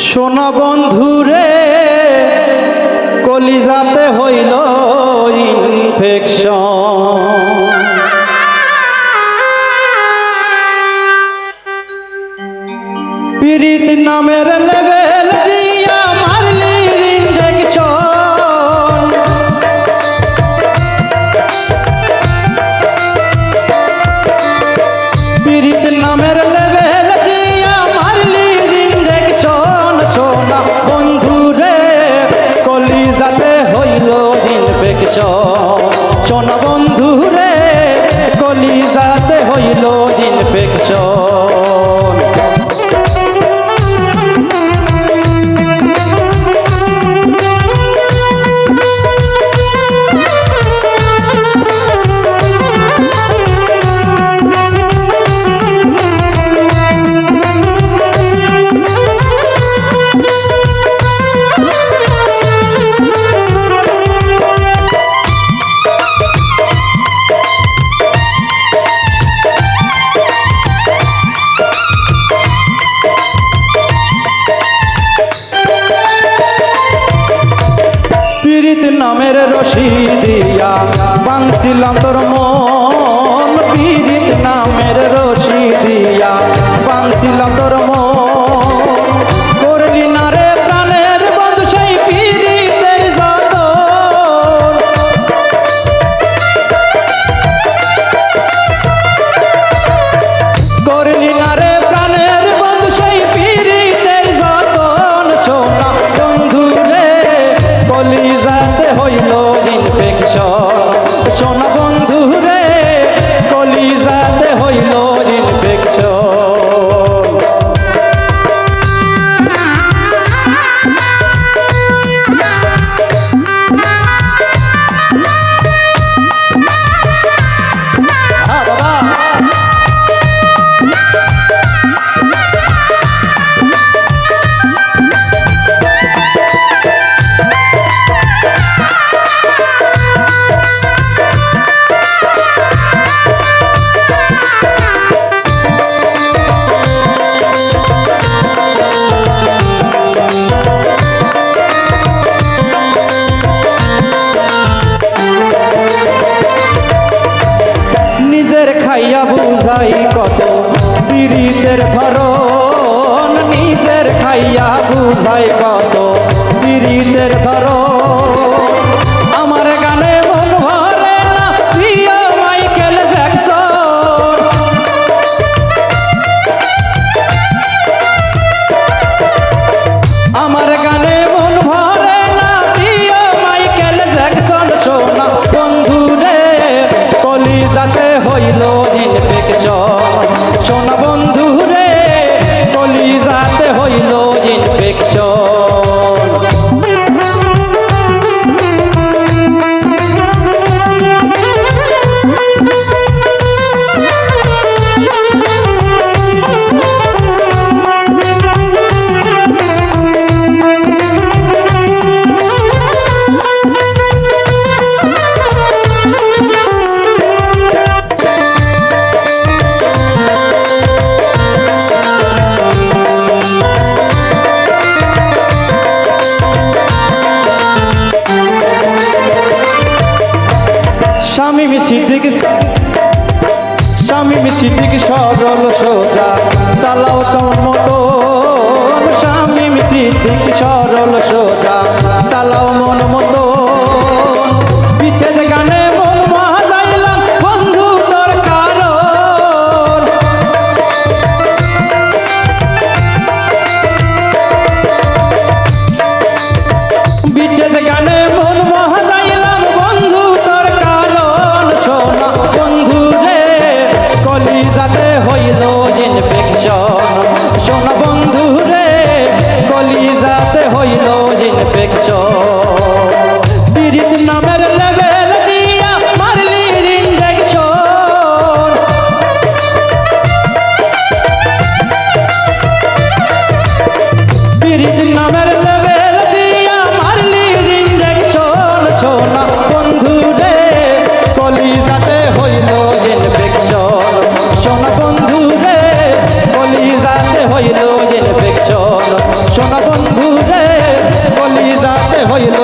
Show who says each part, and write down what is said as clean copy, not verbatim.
Speaker 1: সোনা বন্ধুরে কলিজাতে হইল ইনফেকশন, পীড়িত নামের লেভেল দিয়া মারলি ইনজেকশন, পীড়িত নামের লেভেল দিয়া মারলি ইনজেকশন। সোনা বন্ধুরে কলিজাতে হইল ইনফেকশন, সোনা বন্ধুরে কলিজাতে হইল ইনফেকশন। পীড়িত নামের রশি দিয়া বাঁধছিলাম তোর মন, পীড়িত নামের রশি দিয়া বাঁধছিলাম তোর মন। করলি না রে প্রাণের বন্ধু সেই পীড়িতের যতন, করলি না রে প্রাণের বন্ধু সেই পীড়িতের যতন। সোনা বন্ধু রে কলিজাতে হইল ইনফেকশন, সোনা বন্ধু রে কলিজাতে হইল ইনফেকশন। নিজের খাইয়া বুঝাই কত পীড়িতের ধরন, নিজের খাইয়া বুঝাই কত পীড়িতের ধরন। আমার গানে মন ভরে না প্রিয় মাইকেল জ্যাকসন, আমার গানে মন ভরে না প্রিয় মাইকেল জ্যাকসন। সোনা বন্ধু রে কলিজাতে হইল ইনফেকশন, সোনা বন্ধু রে কলিজাতে হইল ইনফেকশন। সোনা বন্ধু রে কলিজাতে হইল